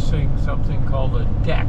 missing something called a deck.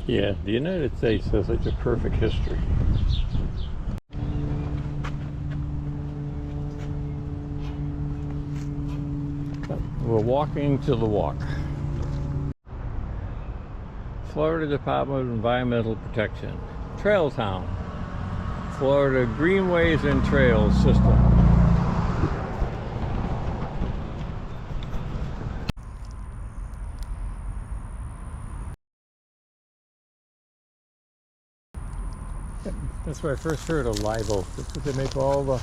Yeah, the United States has such a perfect history. We're walking to the walk. Florida Department of Environmental Protection. Trail Town. Florida Greenways and Trails System. That's where I first heard of Live Oak. That's what they make all the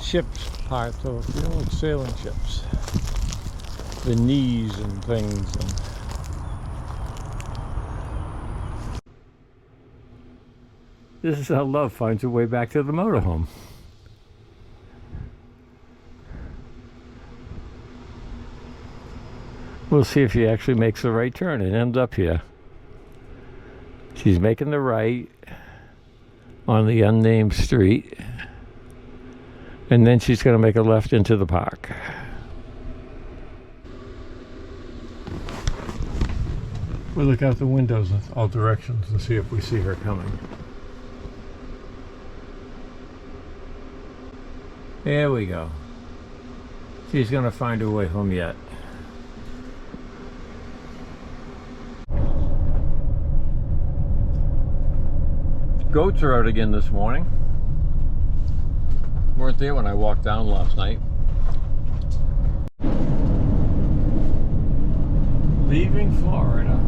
ships parts of, you know, like sailing ships. The knees and things. And this is how love finds a way back to the motorhome. We'll see if she actually makes the right turn and ends up here. She's making the right on the unnamed street, and then she's going to make a left into the park. We'll look out the windows in all directions and see if we see her coming. There we go. She's going to find her way home yet. Goats are out again this morning. Weren't there when I walked down last night. Leaving Florida.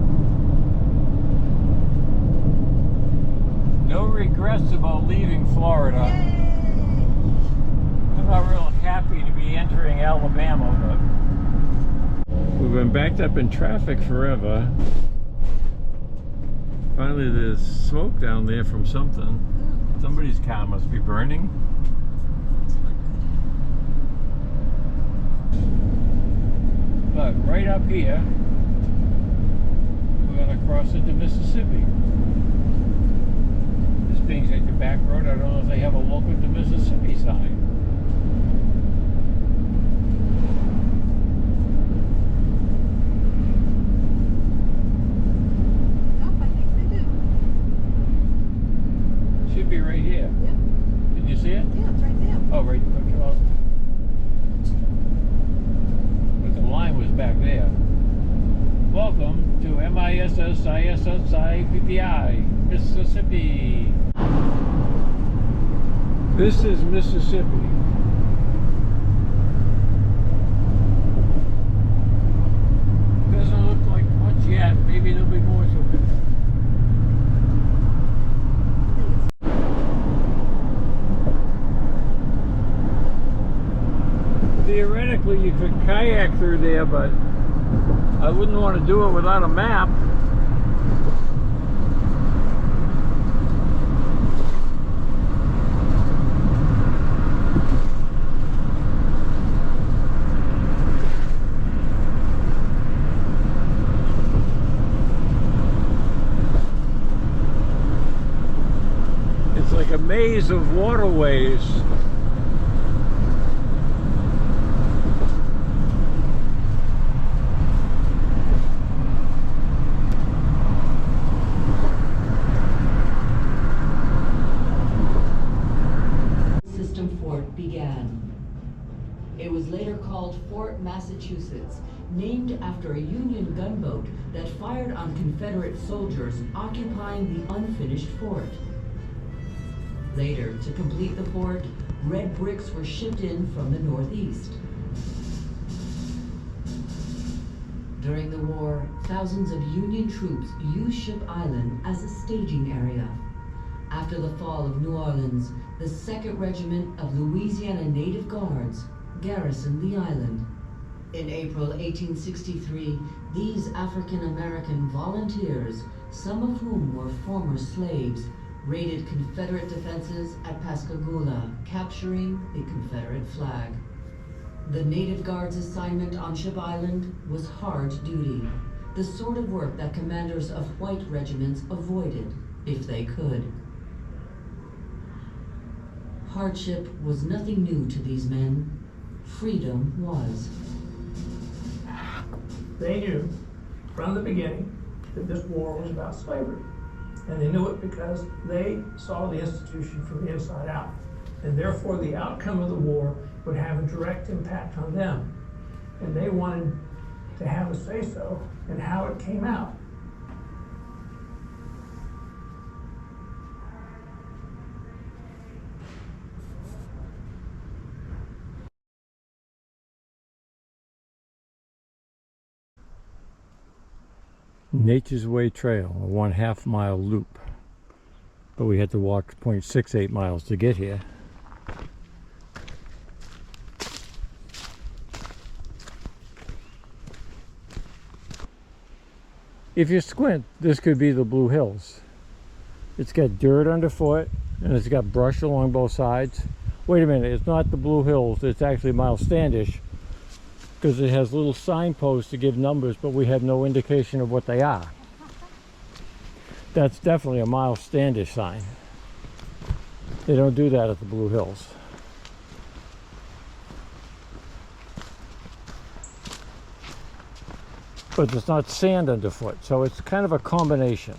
No regrets about leaving Florida. I'm not real happy to be entering Alabama, but we've been backed up in traffic forever. Finally, there's smoke down there from something. Somebody's car must be burning. But right up here, we're going to cross into Mississippi. This being like the back road, I don't know if they have a welcome to Mississippi sign. Be right here. Yeah. Can you see it? Yeah, it's right there. Oh, right. Okay. But the line was back there. Welcome to MISSISSIPPI, Mississippi. This is Mississippi. Doesn't look like much yet. Maybe there'll be more to it. Theoretically, you could kayak through there, but I wouldn't want to do it without a map. It's like a maze of waterways. Fort began. It was later called Fort Massachusetts. Massachusetts, named after a Union gunboat that fired on Confederate soldiers occupying the unfinished fort. Later, to complete the fort, red bricks were shipped in from the Northeast. During the war, thousands of Union troops used Ship Island as a staging area. After the fall of New Orleans, the 2nd Regiment of Louisiana Native Guards garrisoned the island. In April 1863, these African-American volunteers, some of whom were former slaves, raided Confederate defenses at Pascagoula, capturing the Confederate flag. The Native Guards' assignment on Ship Island was hard duty, the sort of work that commanders of white regiments avoided if they could. Hardship was nothing new to these men. Freedom was. They knew from the beginning that this war was about slavery. And they knew it because they saw the institution from the inside out. And therefore the outcome of the war would have a direct impact on them. And they wanted to have a say-so in how it came out. Nature's Way Trail, a 1/2 mile loop. But we had to walk 0.68 miles to get here. If you squint, this could be the Blue Hills. It's got dirt underfoot and it's got brush along both sides. Wait a minute, it's not the Blue Hills, it's actually Miles Standish, because it has little signposts to give numbers, but we have no indication of what they are. That's definitely a Miles Standish sign. They don't do that at the Blue Hills. But there's not sand underfoot, so it's kind of a combination.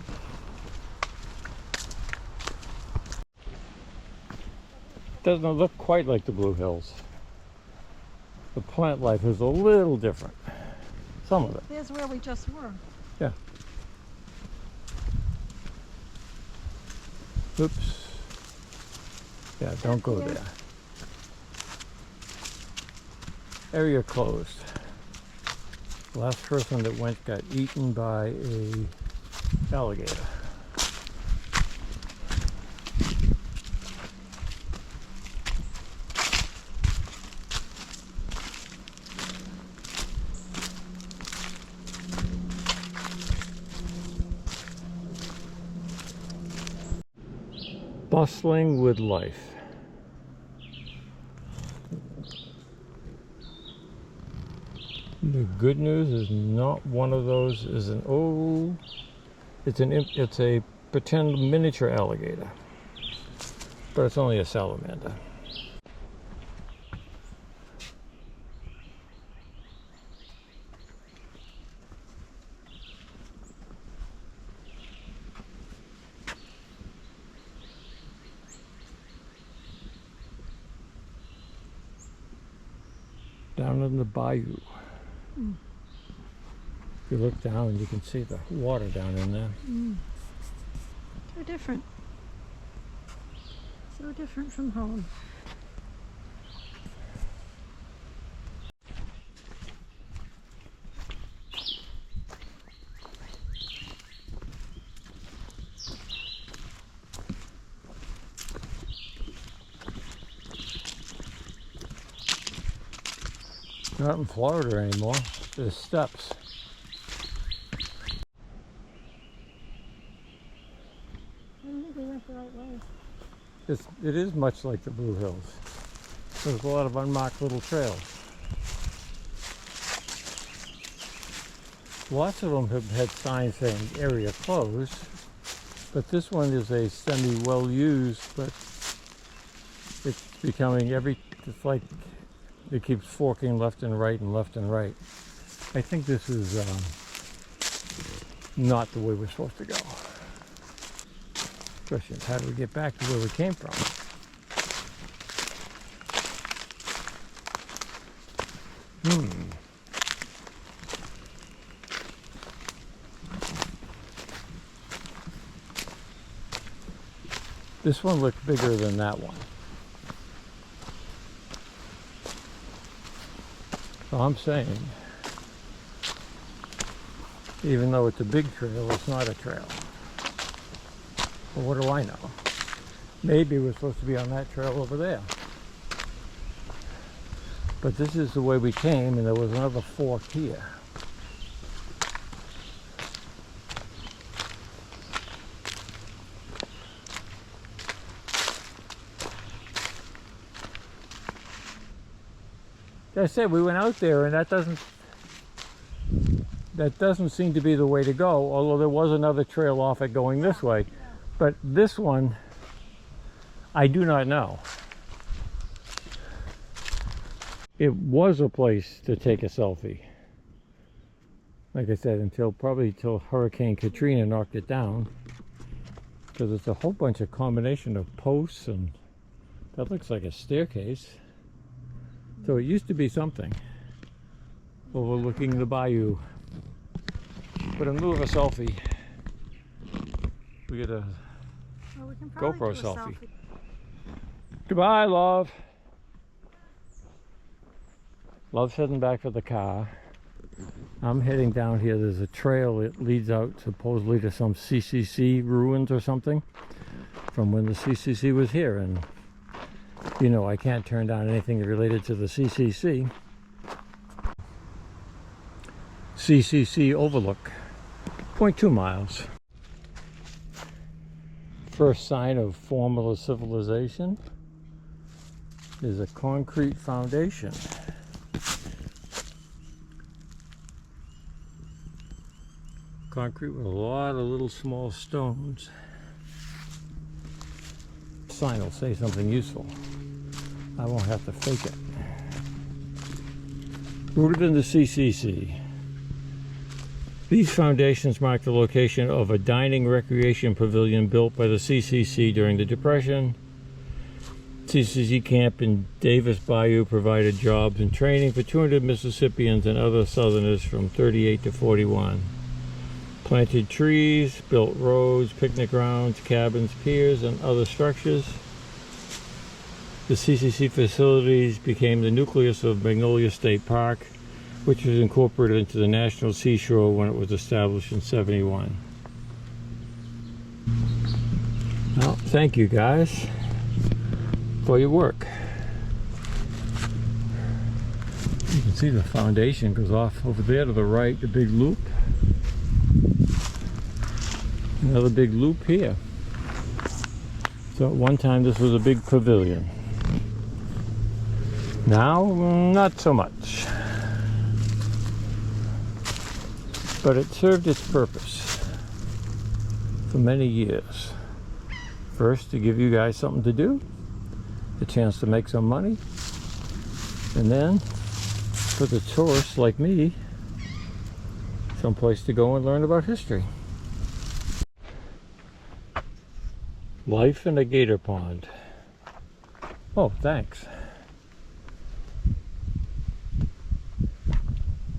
Doesn't look quite like the Blue Hills. The plant life is a little different. Some of it. There's where we just were. Yeah. Oops. Yeah, don't go there. Area closed. Last person that went got eaten by a alligator. Bustling with life. The good news is not one of those is an it's a pretend miniature alligator, but it's only a salamander. Down in the bayou. If you look down, you can see the water down in there. So different. So different from home. Not in Florida anymore. There's steps. I think we went the right way. It is much like the Blue Hills. There's a lot of unmarked little trails. Lots of them have had signs saying area closed, but this one is a semi-well used, but it's becoming it's like it keeps forking left and right and left and right. I think this is not the way we're supposed to go. Question is, how do we get back to where we came from? This one looked bigger than that one. So I'm saying, even though it's a big trail, it's not a trail. But what do I know? Maybe we're supposed to be on that trail over there. But this is the way we came, and there was another fork here. Like I said, we went out there, and that doesn't seem to be the way to go, although there was another trail off it going this way. But this one, I do not know. It was a place to take a selfie. Like I said, probably until Hurricane Katrina knocked it down. Because it's a whole bunch of combination of posts, and that looks like a staircase. So it used to be something overlooking the bayou. But in lieu of a selfie, we get a Well, we can probably GoPro do a selfie. Goodbye, love. Love's heading back for the car. I'm heading down here. There's a trail that leads out supposedly to some CCC ruins or something from when the CCC was here. And you know, I can't turn down anything related to the CCC. CCC Overlook, 0.2 miles. First sign of former civilization is a concrete foundation. Concrete with a lot of little small stones. Sign will say something useful. I won't have to fake it. Rooted in the CCC. These foundations mark the location of a dining recreation pavilion built by the CCC during the Depression. CCC camp in Davis Bayou provided jobs and training for 200 Mississippians and other Southerners from 38 to 41. Planted trees, built roads, picnic grounds, cabins, piers, and other structures. The CCC facilities became the nucleus of Magnolia State Park, which was incorporated into the National Seashore when it was established in '71. Well, thank you guys for your work. You can see the foundation goes off over there to the right, the big loop. Another big loop here. So at one time this was a big pavilion. Now, not so much. But it served its purpose for many years. First, to give you guys something to do, a chance to make some money, and then for the tourists like me, someplace to go and learn about history. Life in a gator pond. Oh, thanks.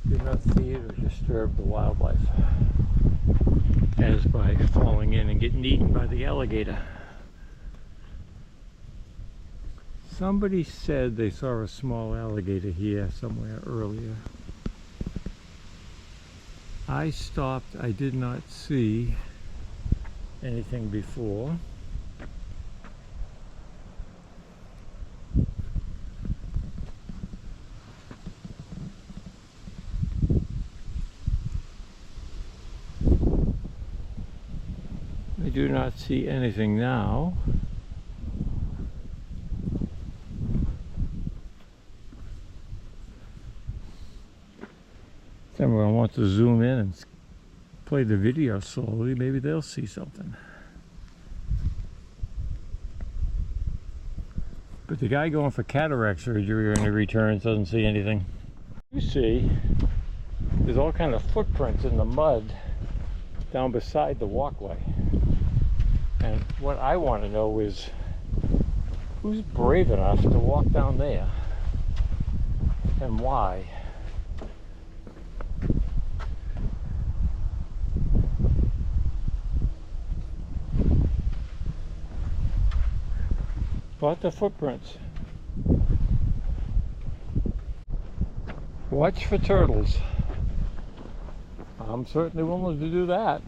Do not feed or disturb the wildlife, as by falling in and getting eaten by the alligator. Somebody said they saw a small alligator here somewhere earlier. I stopped. I did not see anything before. I do not see anything now. If everyone wants to zoom in and play the video slowly, maybe they'll see something. But the guy going for cataract surgery when he returns doesn't see anything. You see, there's all kind of footprints in the mud down beside the walkway. And what I want to know is, who's brave enough to walk down there? And why? Spot the footprints. Watch for turtles. I'm certainly willing to do that.